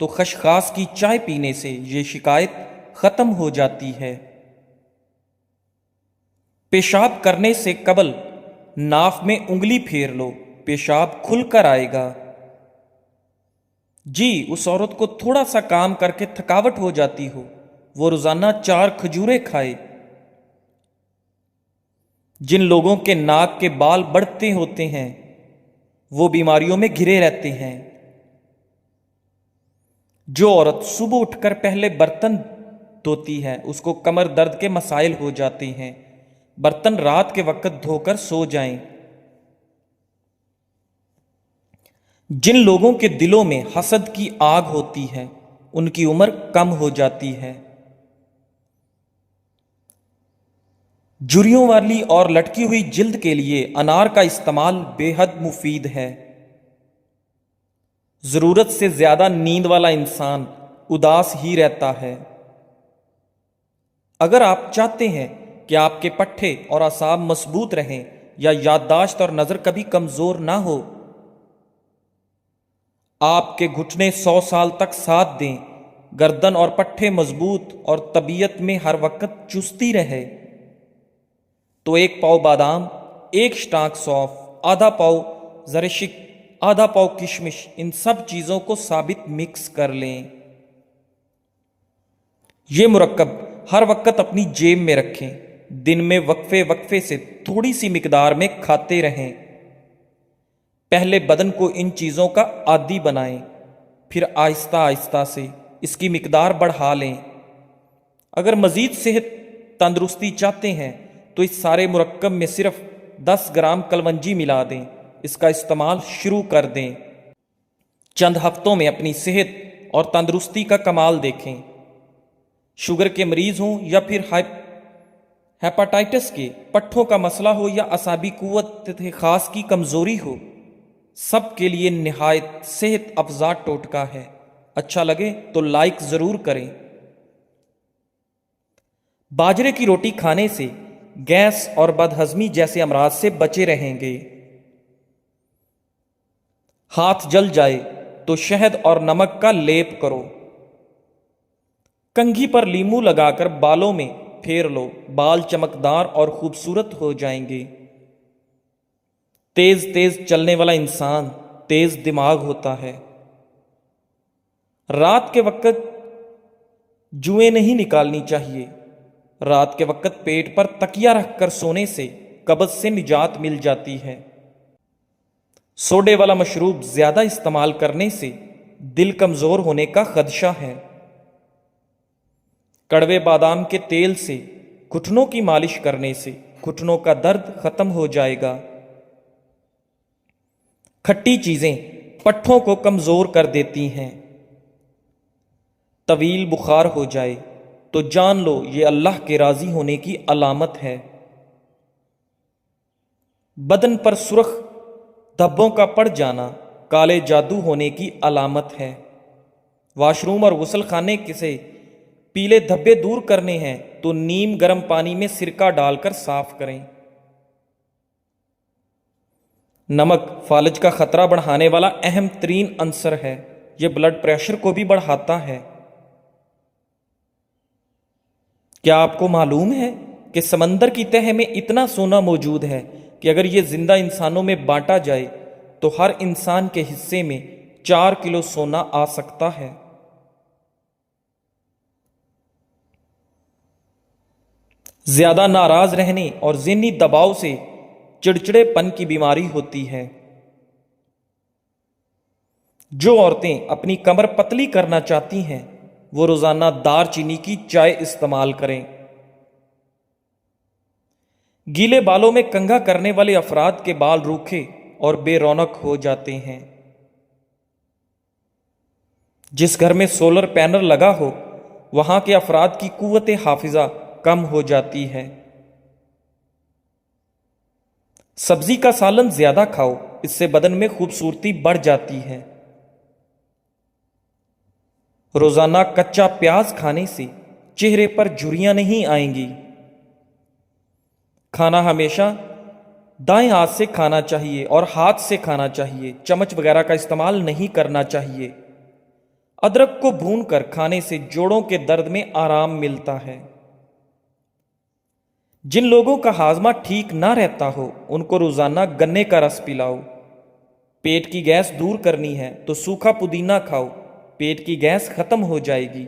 تو خشخاش کی چائے پینے سے یہ شکایت ختم ہو جاتی ہے۔ پیشاب کرنے سے قبل ناف میں انگلی پھیر لو، پیشاب کھل کر آئے گا۔ جی، اس عورت کو تھوڑا سا کام کر کے تھکاوٹ ہو جاتی ہو، وہ روزانہ 4 کھجوریں کھائے۔ جن لوگوں کے ناک کے بال بڑھتے ہوتے ہیں وہ بیماریوں میں گھرے رہتے ہیں۔ جو عورت صبح اٹھ کر پہلے برتن دھوتی ہے اس کو کمر درد کے مسائل ہو جاتے ہیں۔ برتن رات کے وقت دھو کر سو جائیں۔ جن لوگوں کے دلوں میں حسد کی آگ ہوتی ہے ان کی عمر کم ہو جاتی ہے۔ جھریوں والی اور لٹکی ہوئی جلد کے لیے انار کا استعمال بے حد مفید ہے۔ ضرورت سے زیادہ نیند والا انسان اداس ہی رہتا ہے۔ اگر آپ چاہتے ہیں کہ آپ کے پٹھے اور اعصاب مضبوط رہیں یا یادداشت اور نظر کبھی کمزور نہ ہو، آپ کے گھٹنے 100 سال تک ساتھ دیں، گردن اور پٹھے مضبوط اور طبیعت میں ہر وقت چستی رہے، تو 1 پاؤ بادام، 1 شٹانک سونف، آدھا پاؤ زرشک، آدھا پاؤ کشمش، ان سب چیزوں کو ثابت مکس کر لیں۔ یہ مرکب ہر وقت اپنی جیب میں رکھیں، دن میں وقفے وقفے سے تھوڑی سی مقدار میں کھاتے رہیں۔ پہلے بدن کو ان چیزوں کا عادی بنائیں، پھر آہستہ آہستہ سے اس کی مقدار بڑھا لیں۔ اگر مزید صحت تندرستی چاہتے ہیں تو اس سارے مرکب میں صرف 10 گرام کلونجی ملا دیں، اس کا استعمال شروع کر دیں۔ چند ہفتوں میں اپنی صحت اور تندرستی کا کمال دیکھیں۔ شوگر کے مریض ہوں یا پھر ہیپاٹائٹس کے، پٹھوں کا مسئلہ ہو یا اعصابی قوت خاص کی کمزوری ہو، سب کے لیے نہایت صحت افزا ٹوٹکا ہے۔ اچھا لگے تو لائک ضرور کریں۔ باجرے کی روٹی کھانے سے گیس اور بدہضمی جیسے امراض سے بچے رہیں گے۔ ہاتھ جل جائے تو شہد اور نمک کا لیپ کرو۔ کنگھی پر لیمو لگا کر بالوں میں پھیر لو، بال چمکدار اور خوبصورت ہو جائیں گے۔ تیز تیز چلنے والا انسان تیز دماغ ہوتا ہے۔ رات کے وقت جوئیں نہیں نکالنی چاہیے۔ رات کے وقت پیٹ پر تکیہ رکھ کر سونے سے قبض سے نجات مل جاتی ہے۔ سوڈے والا مشروب زیادہ استعمال کرنے سے دل کمزور ہونے کا خدشہ ہے۔ کڑوے بادام کے تیل سے گھٹنوں کی مالش کرنے سے گھٹنوں کا درد ختم ہو جائے گا۔ کھٹی چیزیں پٹھوں کو کمزور کر دیتی ہیں۔ طویل بخار ہو جائے تو جان لو یہ اللہ کے راضی ہونے کی علامت ہے۔ بدن پر سرخ دھبوں کا پڑ جانا کالے جادو ہونے کی علامت ہے۔ واش روم اور غسل خانے سے پیلے دھبے دور کرنے ہیں تو نیم گرم پانی میں سرکہ ڈال کر صاف کریں۔ نمک فالج کا خطرہ بڑھانے والا اہم ترین عنصر ہے۔ یہ بلڈ پریشر کو بھی بڑھاتا ہے۔ کیا آپ کو معلوم ہے کہ سمندر کی تہہ میں اتنا سونا موجود ہے کہ اگر یہ زندہ انسانوں میں بانٹا جائے تو ہر انسان کے حصے میں 4 کلو سونا آ سکتا ہے۔ زیادہ ناراض رہنے اور ذہنی دباؤ سے چڑچڑے پن کی بیماری ہوتی ہے۔ جو عورتیں اپنی کمر پتلی کرنا چاہتی ہیں وہ روزانہ دار چینی کی چائے استعمال کریں۔ گیلے بالوں میں کنگھا کرنے والے افراد کے بال روکھے اور بے رونق ہو جاتے ہیں۔ جس گھر میں سولر پینل لگا ہو وہاں کے افراد کی قوت حافظہ کم ہو جاتی ہے۔ سبزی کا سالن زیادہ کھاؤ، اس سے بدن میں خوبصورتی بڑھ جاتی ہے۔ روزانہ کچا پیاز کھانے سے چہرے پر جھریاں نہیں آئیں گی۔ کھانا ہمیشہ دائیں ہاتھ سے کھانا چاہیے اور ہاتھ سے کھانا چاہیے، چمچ وغیرہ کا استعمال نہیں کرنا چاہیے۔ ادرک کو بھون کر کھانے سے جوڑوں کے درد میں آرام ملتا ہے۔ جن لوگوں کا ہاضمہ ٹھیک نہ رہتا ہو ان کو روزانہ گنے کا رس پلاؤ۔ پیٹ کی گیس دور کرنی ہے تو سوکھا پودینہ کھاؤ، پیٹ کی گیس ختم ہو جائے گی۔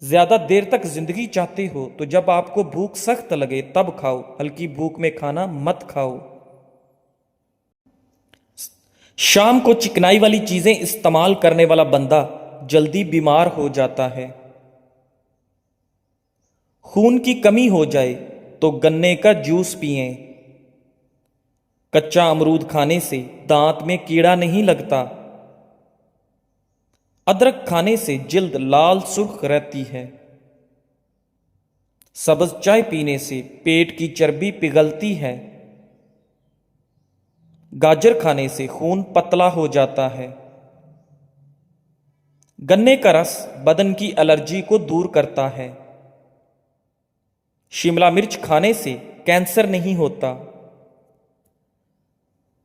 زیادہ دیر تک زندگی چاہتے ہو تو جب آپ کو بھوک سخت لگے تب کھاؤ، ہلکی بھوک میں کھانا مت کھاؤ۔ شام کو چکنائی والی چیزیں استعمال کرنے والا بندہ جلدی بیمار ہو جاتا ہے۔ خون کی کمی ہو جائے تو گنے کا جوس پئیں۔ کچا امرود کھانے سے دانت میں کیڑا نہیں لگتا۔ ادرک کھانے سے جلد لال سرخ رہتی ہے۔ سبز چائے پینے سے پیٹ کی چربی پگھلتی ہے۔ گاجر کھانے سے خون پتلا ہو جاتا ہے۔ گنے کا رس بدن کی الرجی کو دور کرتا ہے۔ شملہ مرچ کھانے سے کینسر نہیں ہوتا۔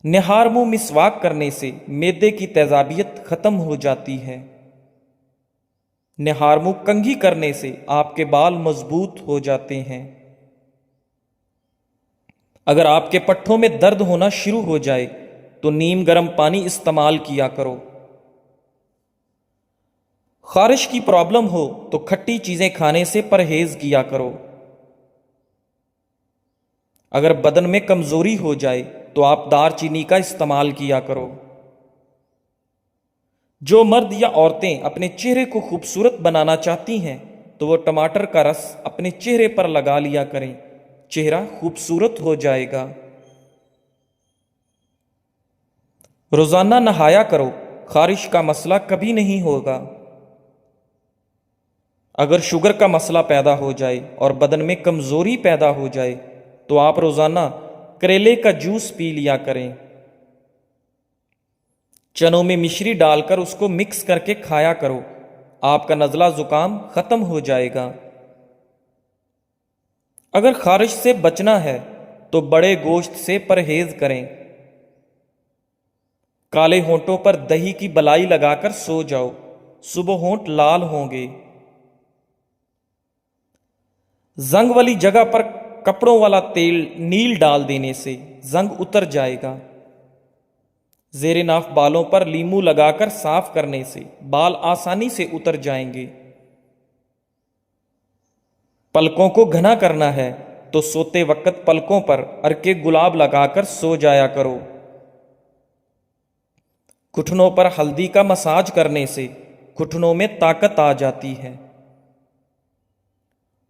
نہار منہ مسواک کرنے سے معدے کی تیزابیت ختم ہو جاتی ہے۔ نہار منہ کنگھی کرنے سے آپ کے بال مضبوط ہو جاتے ہیں۔ اگر آپ کے پٹھوں میں درد ہونا شروع ہو جائے تو نیم گرم پانی استعمال کیا کرو۔ خارش کی پرابلم ہو تو کھٹی چیزیں کھانے سے پرہیز کیا کرو۔ اگر بدن میں کمزوری ہو جائے تو آپ دار چینی کا استعمال کیا کرو۔ جو مرد یا عورتیں اپنے چہرے کو خوبصورت بنانا چاہتی ہیں تو وہ ٹماٹر کا رس اپنے چہرے پر لگا لیا کریں، چہرہ خوبصورت ہو جائے گا۔ روزانہ نہایا کرو، خارش کا مسئلہ کبھی نہیں ہوگا۔ اگر شوگر کا مسئلہ پیدا ہو جائے اور بدن میں کمزوری پیدا ہو جائے تو آپ روزانہ کریلے کا جوس پی لیا کریں۔ چنوں میں مشری ڈال کر اس کو مکس کر کے کھایا کرو، آپ کا نزلہ زکام ختم ہو جائے گا۔ اگر خارش سے بچنا ہے تو بڑے گوشت سے پرہیز کریں۔ کالے ہونٹوں پر دہی کی بلائی لگا کر سو جاؤ، صبح ہونٹ لال ہوں گے۔ زنگ والی جگہ پر کپڑوں والا تیل نیل ڈال دینے سے زنگ اتر جائے گا۔ زیر ناف بالوں پر لیمو لگا کر صاف کرنے سے بال آسانی سے اتر جائیں گے۔ پلکوں کو گھنا کرنا ہے تو سوتے وقت پلکوں پر ارکے گلاب لگا کر سو جایا کرو۔ گھٹنوں پر ہلدی کا مساج کرنے سے گھٹنوں میں طاقت آ جاتی ہے۔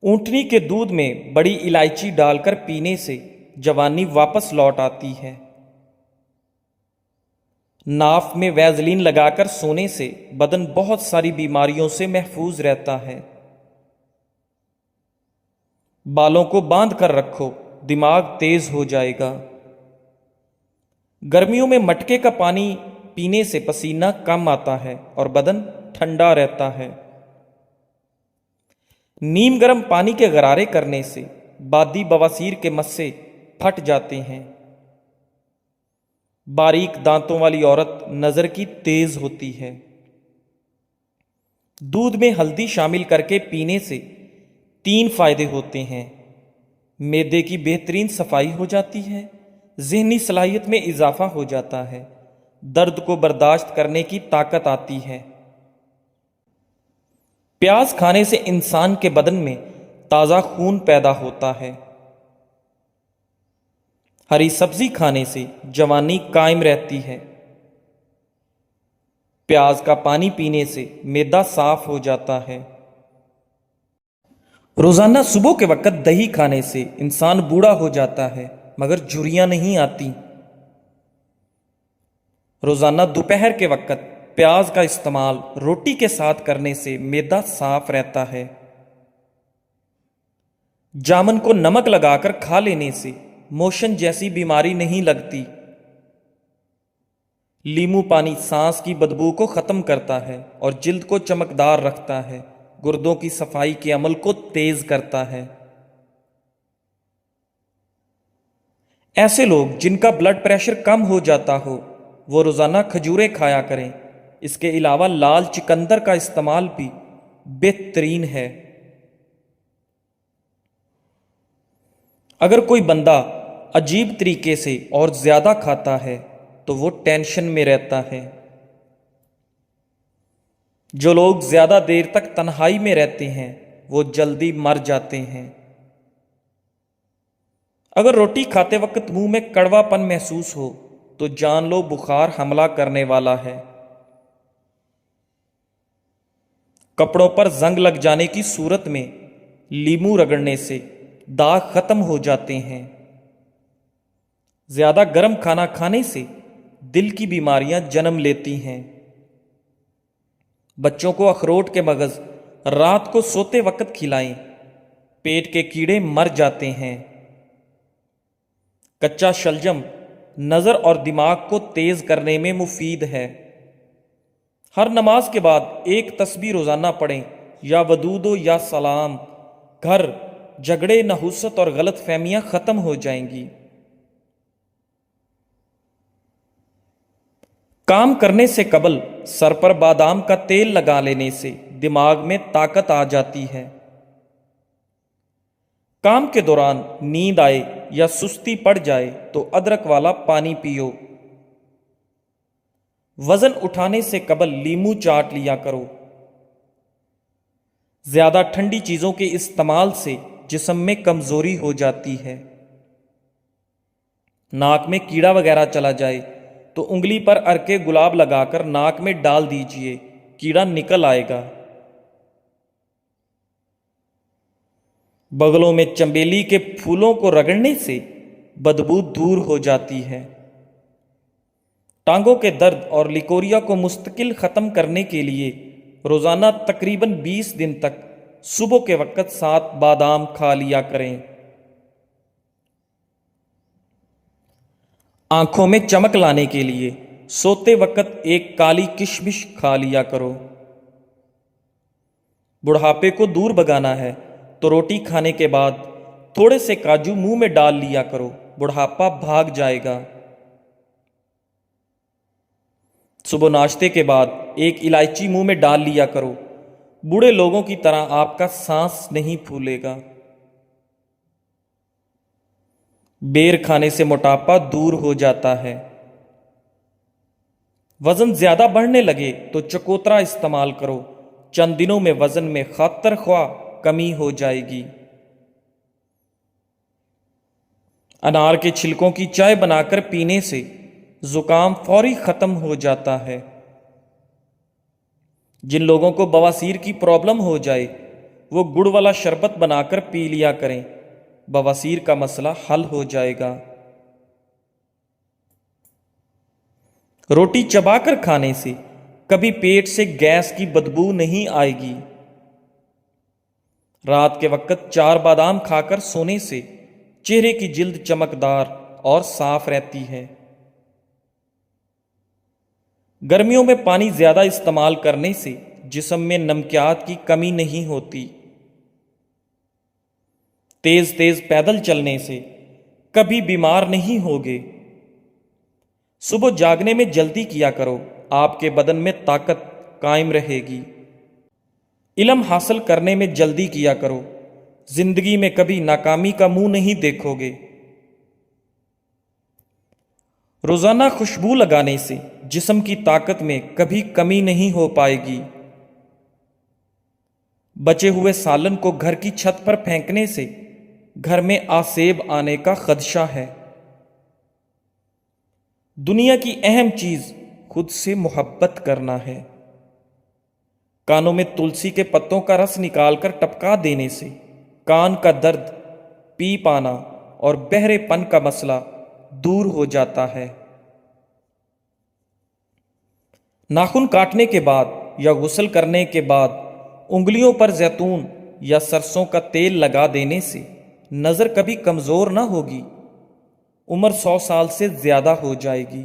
اونٹنی کے دودھ میں بڑی الائچی ڈال کر پینے سے جوانی واپس لوٹ آتی ہے۔ ناف میں ویزلین لگا کر سونے سے بدن بہت ساری بیماریوں سے محفوظ رہتا ہے۔ بالوں کو باندھ کر رکھو، دماغ تیز ہو جائے گا۔ گرمیوں میں مٹکے کا پانی پینے سے پسینہ کم آتا ہے اور بدن ٹھنڈا رہتا ہے۔ نیم گرم پانی کے غرارے کرنے سے بادی بواسیر کے مسے پھٹ جاتے ہیں۔ باریک دانتوں والی عورت نظر کی تیز ہوتی ہے۔ دودھ میں ہلدی شامل کر کے پینے سے 3 فائدے ہوتے ہیں۔ معدے کی بہترین صفائی ہو جاتی ہے، ذہنی صلاحیت میں اضافہ ہو جاتا ہے، درد کو برداشت کرنے کی طاقت آتی ہے۔ پیاز کھانے سے انسان کے بدن میں تازہ خون پیدا ہوتا ہے۔ ہری سبزی کھانے سے جوانی قائم رہتی ہے۔ پیاز کا پانی پینے سے معدہ صاف ہو جاتا ہے۔ روزانہ صبح کے وقت دہی کھانے سے انسان بوڑھا ہو جاتا ہے مگر جھریاں نہیں آتی۔ روزانہ دوپہر کے وقت پیاز کا استعمال روٹی کے ساتھ کرنے سے معدہ صاف رہتا ہے۔ جامن کو نمک لگا کر کھا لینے سے موشن جیسی بیماری نہیں لگتی۔ لیمو پانی سانس کی بدبو کو ختم کرتا ہے اور جلد کو چمکدار رکھتا ہے، گردوں کی صفائی کے عمل کو تیز کرتا ہے۔ ایسے لوگ جن کا بلڈ پریشر کم ہو جاتا ہو وہ روزانہ کھجوریں کھایا کریں، اس کے علاوہ لال چقندر کا استعمال بھی بہترین ہے۔ اگر کوئی بندہ عجیب طریقے سے اور زیادہ کھاتا ہے تو وہ ٹینشن میں رہتا ہے۔ جو لوگ زیادہ دیر تک تنہائی میں رہتے ہیں وہ جلدی مر جاتے ہیں۔ اگر روٹی کھاتے وقت منہ میں کڑوا پن محسوس ہو تو جان لو بخار حملہ کرنے والا ہے۔ کپڑوں پر زنگ لگ جانے کی صورت میں لیموں رگڑنے سے داغ ختم ہو جاتے ہیں۔ زیادہ گرم کھانا کھانے سے دل کی بیماریاں جنم لیتی ہیں۔ بچوں کو اخروٹ کے مغز رات کو سوتے وقت کھلائیں، پیٹ کے کیڑے مر جاتے ہیں۔ کچا شلجم نظر اور دماغ کو تیز کرنے میں مفید ہے۔ ہر نماز کے بعد ایک تسبیح روزانہ پڑھیں، یا ودود و یا سلام۔ گھر، جھگڑے، نحوست اور غلط فہمیاں ختم ہو جائیں گی۔ کام کرنے سے قبل سر پر بادام کا تیل لگا لینے سے دماغ میں طاقت آ جاتی ہے۔ کام کے دوران نیند آئے یا سستی پڑ جائے تو ادرک والا پانی پیو۔ وزن اٹھانے سے قبل لیموں چاٹ لیا کرو۔ زیادہ ٹھنڈی چیزوں کے استعمال سے جسم میں کمزوری ہو جاتی ہے۔ ناک میں کیڑا وغیرہ چلا جائے تو انگلی پر ارکے گلاب لگا کر ناک میں ڈال دیجئے، کیڑا نکل آئے گا۔ بغلوں میں چنبیلی کے پھولوں کو رگڑنے سے بدبو دور ہو جاتی ہے۔ ٹانگوں کے درد اور لیکوریا کو مستقل ختم کرنے کے لیے روزانہ تقریباً 20 دن تک صبح کے وقت 7 بادام کھا لیا کریں۔ آنکھوں میں چمک لانے کے لیے سوتے وقت ایک کالی کشمش کھا لیا کرو۔ بڑھاپے کو دور بھگانا ہے تو روٹی کھانے کے بعد تھوڑے سے کاجو منہ میں ڈال لیا کرو، بڑھاپا بھاگ جائے گا۔ صبح ناشتے کے بعد ایک الائچی منہ میں ڈال لیا کرو، بوڑھے لوگوں کی طرح آپ کا سانس نہیں پھولے گا۔ بیر کھانے سے موٹاپا دور ہو جاتا ہے۔ وزن زیادہ بڑھنے لگے تو چکوترا استعمال کرو، چند دنوں میں وزن میں خاطر خواہ کمی ہو جائے گی۔ انار کے چھلکوں کی چائے بنا کر پینے سے زکام فوری ختم ہو جاتا ہے۔ جن لوگوں کو بواسیر کی پرابلم ہو جائے وہ گڑ والا شربت بنا کر پی لیا کریں، بواسیر کا مسئلہ حل ہو جائے گا۔ روٹی چبا کر کھانے سے کبھی پیٹ سے گیس کی بدبو نہیں آئے گی۔ رات کے وقت 4 بادام کھا کر سونے سے چہرے کی جلد چمکدار اور صاف رہتی ہے۔ گرمیوں میں پانی زیادہ استعمال کرنے سے جسم میں نمکیات کی کمی نہیں ہوتی۔ تیز تیز پیدل چلنے سے کبھی بیمار نہیں ہوگے۔ صبح جاگنے میں جلدی کیا کرو، آپ کے بدن میں طاقت قائم رہے گی۔ علم حاصل کرنے میں جلدی کیا کرو، زندگی میں کبھی ناکامی کا منہ نہیں دیکھو گے۔ روزانہ خوشبو لگانے سے جسم کی طاقت میں کبھی کمی نہیں ہو پائے گی۔ بچے ہوئے سالن کو گھر کی چھت پر پھینکنے سے گھر میں آسیب آنے کا خدشہ ہے۔ دنیا کی اہم چیز خود سے محبت کرنا ہے۔ کانوں میں تلسی کے پتوں کا رس نکال کر ٹپکا دینے سے کان کا درد، پیپ آنا اور بہرے پن کا مسئلہ دور ہو جاتا ہے۔ ناخن کاٹنے کے بعد یا غسل کرنے کے بعد انگلیوں پر زیتون یا سرسوں کا تیل لگا دینے سے نظر کبھی کمزور نہ ہوگی، عمر 100 سال سے زیادہ ہو جائے گی۔